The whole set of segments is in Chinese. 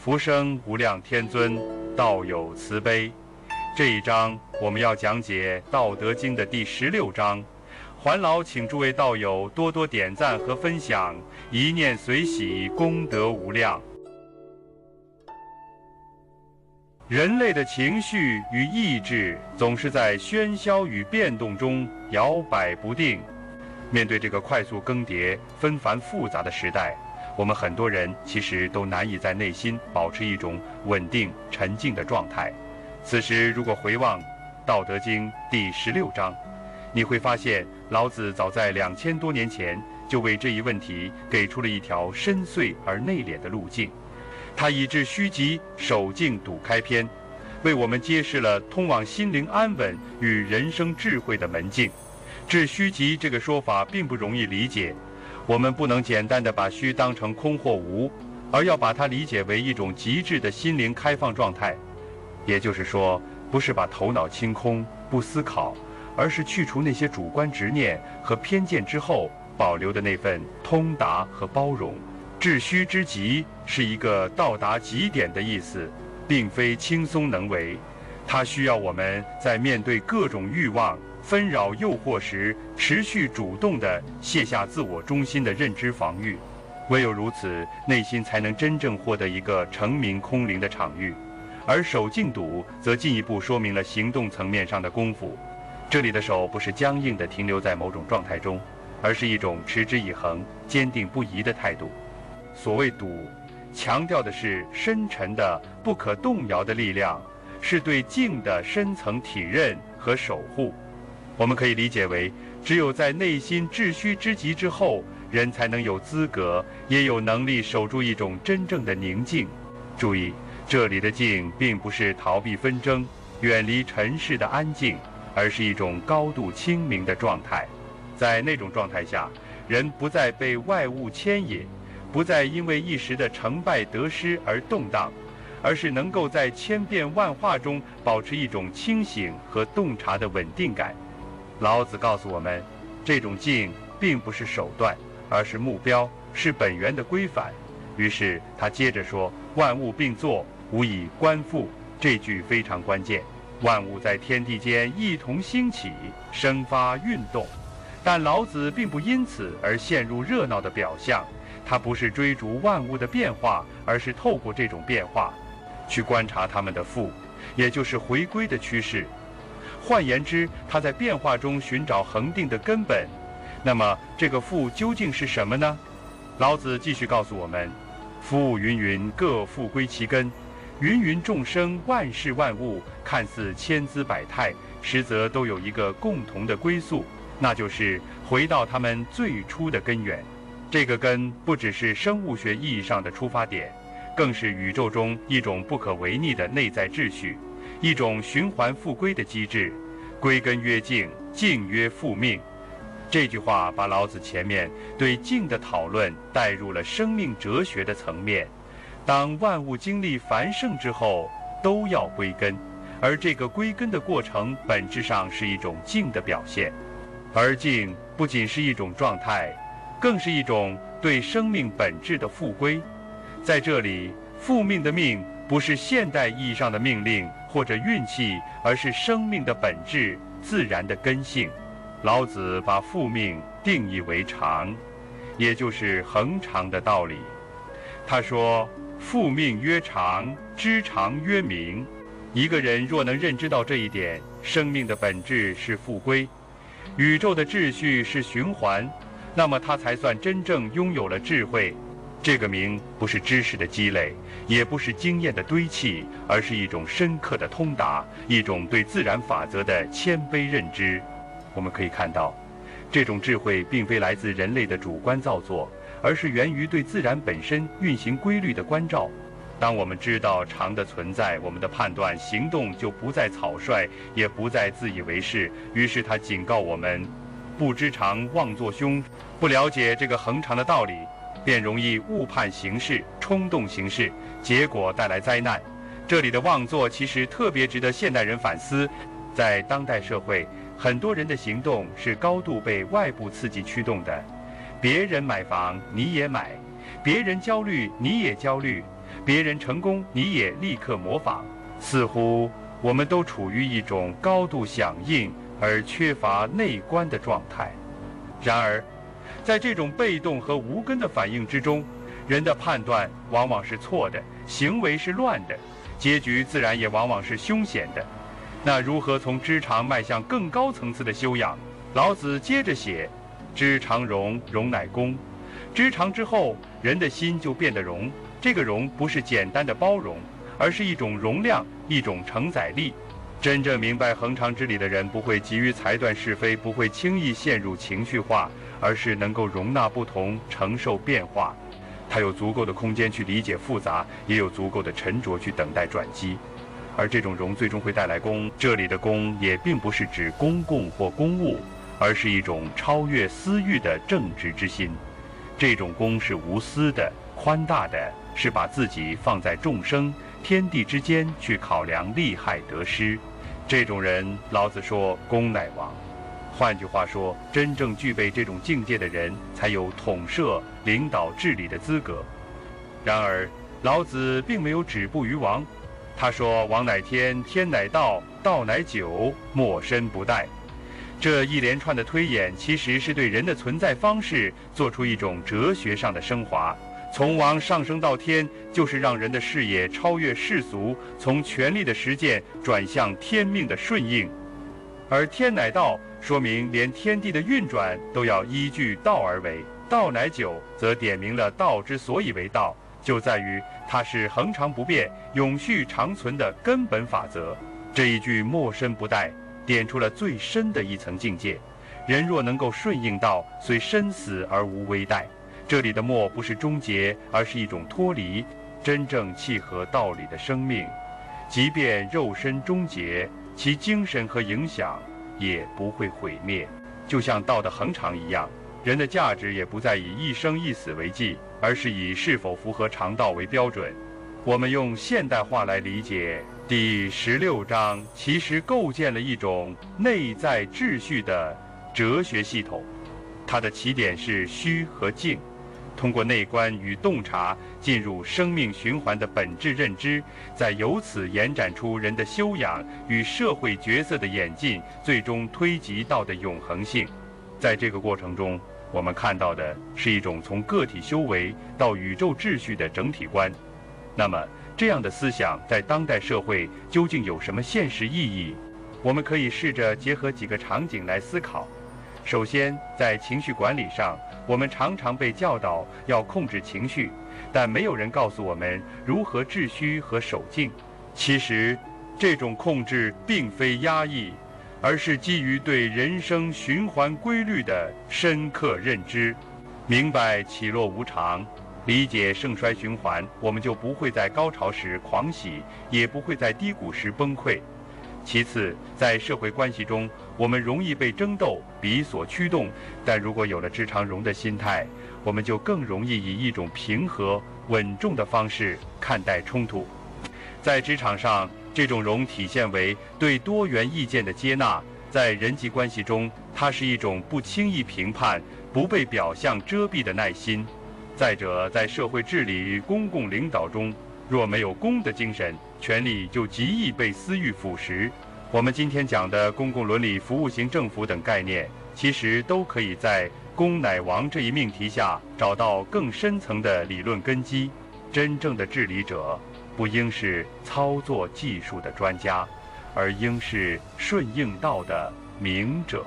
福生无量天尊，道有慈悲。这一章我们要讲解《道德经》的第16章，还劳请诸位道友多多点赞和分享，一念随喜，功德无量。人类的情绪与意志总是在喧嚣与变动中摇摆不定。面对这个快速更迭、纷繁复杂的时代，我们很多人其实都难以在内心保持一种稳定沉静的状态。此时如果回望《道德经》第16章，你会发现老子早在2000多年前就为这一问题给出了一条深邃而内敛的路径。他以至虚极，守静笃开篇，为我们揭示了通往心灵安稳与人生智慧的门径。致虚极这个说法并不容易理解，我们不能简单地把虚当成空或无，而要把它理解为一种极致的心灵开放状态。也就是说，不是把头脑清空不思考，而是去除那些主观执念和偏见之后保留的那份通达和包容。致虚之极是一个到达极点的意思，并非轻松能为。它需要我们在面对各种欲望纷扰诱惑时，持续主动地卸下自我中心的认知防御。唯有如此，内心才能真正获得一个澄明空灵的场域。而守静笃则进一步说明了行动层面上的功夫。这里的守不是僵硬地停留在某种状态中，而是一种持之以恒、坚定不移的态度。所谓笃，强调的是深沉的、不可动摇的力量，是对静的深层体认和守护。我们可以理解为，只有在内心致虚之极之后，人才能有资格，也有能力守住一种真正的宁静。注意，这里的静并不是逃避纷争、远离尘世的安静，而是一种高度清明的状态。在那种状态下，人不再被外物牵引，不再因为一时的成败得失而动荡，而是能够在千变万化中保持一种清醒和洞察的稳定感。老子告诉我们，这种静并不是手段，而是目标，是本源的规范。于是他接着说，万物并作，无以观复。这句非常关键，万物在天地间一同兴起，生发运动。但老子并不因此而陷入热闹的表象，他不是追逐万物的变化，而是透过这种变化去观察它们的复，也就是回归的趋势。换言之，他在变化中寻找恒定的根本。那么这个复究竟是什么呢？老子继续告诉我们，夫芸芸，各复归其根。芸芸众生，万事万物，看似千姿百态，实则都有一个共同的归宿，那就是回到他们最初的根源。这个根不只是生物学意义上的出发点，更是宇宙中一种不可违逆的内在秩序，一种循环复归的机制。归根曰静，静曰复命。这句话把老子前面对静的讨论带入了生命哲学的层面。当万物经历繁盛之后，都要归根，而这个归根的过程本质上是一种静的表现。而静不仅是一种状态，更是一种对生命本质的复归。在这里，复命的命不是现代意义上的命令或者运气，而是生命的本质，自然的根性。老子把复命定义为常，也就是恒常的道理。他说，复命曰常，知常曰明。一个人若能认知到这一点，生命的本质是复归，宇宙的秩序是循环，那么他才算真正拥有了智慧。这个明不是知识的积累，也不是经验的堆砌，而是一种深刻的通达，一种对自然法则的谦卑认知。我们可以看到，这种智慧并非来自人类的主观造作，而是源于对自然本身运行规律的关照。当我们知道常的存在，我们的判断行动就不再草率，也不再自以为是。于是他警告我们，不知常妄作凶。不了解这个恒常的道理，便容易误判形势，冲动行事，结果带来灾难。这里的妄作其实特别值得现代人反思。在当代社会，很多人的行动是高度被外部刺激驱动的。别人买房你也买，别人焦虑你也焦虑，别人成功你也立刻模仿，似乎我们都处于一种高度响应而缺乏内观的状态。然而，在这种被动和无根的反应之中，人的判断往往是错的，行为是乱的，结局自然也往往是凶险的。那如何从知常迈向更高层次的修养？老子接着写：知常容，容乃公。知常之后，人的心就变得容。这个容不是简单的包容，而是一种容量，一种承载力。真正明白恒常之理的人，不会急于裁断是非，不会轻易陷入情绪化，而是能够容纳不同，承受变化。他有足够的空间去理解复杂，也有足够的沉着去等待转机。而这种容最终会带来公，这里的公也并不是指公共或公务，而是一种超越私欲的正直之心。这种公是无私的、宽大的，是把自己放在众生、天地之间去考量利害得失。这种人，老子说公乃王。换句话说，真正具备这种境界的人，才有统摄、领导治理的资格。然而，老子并没有止步于王，他说：“王乃天，天乃道，道乃久，莫身不殆。”这一连串的推演，其实是对人的存在方式做出一种哲学上的升华。从王上升到天，就是让人的视野超越世俗，从权力的实践转向天命的顺应。而天乃道，说明连天地的运转都要依据道而为。道乃久，则点明了道之所以为道，就在于它是恒常不变、永续长存的根本法则。这一句莫身不殆，点出了最深的一层境界。人若能够顺应道，虽身死而无危殆。这里的莫不是终结，而是一种脱离，真正契合道理的生命。即便肉身终结，其精神和影响也不会毁灭。就像道的恒常一样，人的价值也不再以一生一死为计，而是以是否符合常道为标准。我们用现代化来理解第16章，其实构建了一种内在秩序的哲学系统。它的起点是虚和静，通过内观与洞察进入生命循环的本质认知，再由此延展出人的修养与社会角色的演进，最终推及到的永恒性。在这个过程中，我们看到的是一种从个体修为到宇宙秩序的整体观。那么，这样的思想在当代社会究竟有什么现实意义？我们可以试着结合几个场景来思考。首先，在情绪管理上，我们常常被教导要控制情绪，但没有人告诉我们如何致虚和守静。其实，这种控制并非压抑，而是基于对人生循环规律的深刻认知，明白起落无常，理解盛衰循环，我们就不会在高潮时狂喜，也不会在低谷时崩溃。其次，在社会关系中，我们容易被争斗、比所驱动，但如果有了知常容的心态，我们就更容易以一种平和、稳重的方式看待冲突。在职场上，这种容体现为对多元意见的接纳；在人际关系中，它是一种不轻易评判、不被表象遮蔽的耐心。再者，在社会治理与公共领导中，若没有公的精神，权力就极易被私欲腐蚀。我们今天讲的公共伦理、服务型政府等概念，其实都可以在公乃王这一命题下找到更深层的理论根基。真正的治理者，不应是操作技术的专家，而应是顺应道的明者。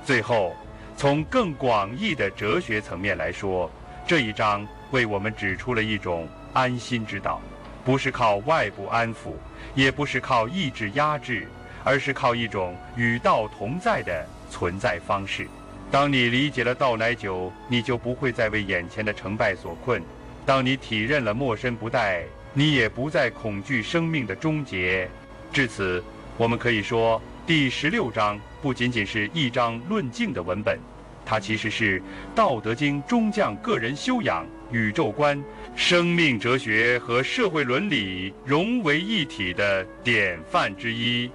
最后，从更广义的哲学层面来说，这一章为我们指出了一种安心之道，不是靠外部安抚，也不是靠意志压制，而是靠一种与道同在的存在方式。当你理解了道乃久，你就不会再为眼前的成败所困；当你体认了莫身不殆，你也不再恐惧生命的终结。至此，我们可以说，第16章不仅仅是一章论静的文本，它其实是《道德经》中将个人修养、宇宙观、生命哲学和社会伦理融为一体的典范之一。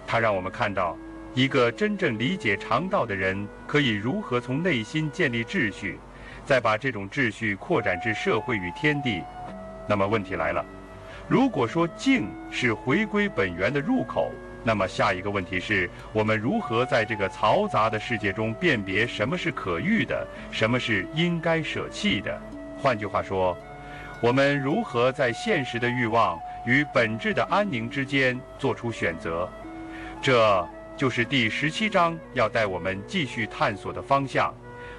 它让我们看到，一个真正理解常道的人，可以如何从内心建立秩序，再把这种秩序扩展至社会与天地。那么问题来了，如果说静是回归本源的入口，那么下一个问题是，我们如何在这个嘈杂的世界中辨别什么是可遇的，什么是应该舍弃的？换句话说，我们如何在现实的欲望与本质的安宁之间做出选择？这就是第17章要带我们继续探索的方向。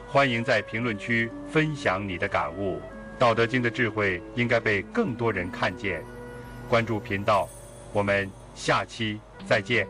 欢迎在评论区分享你的感悟。道德经的智慧应该被更多人看见。关注频道，我们下期再见。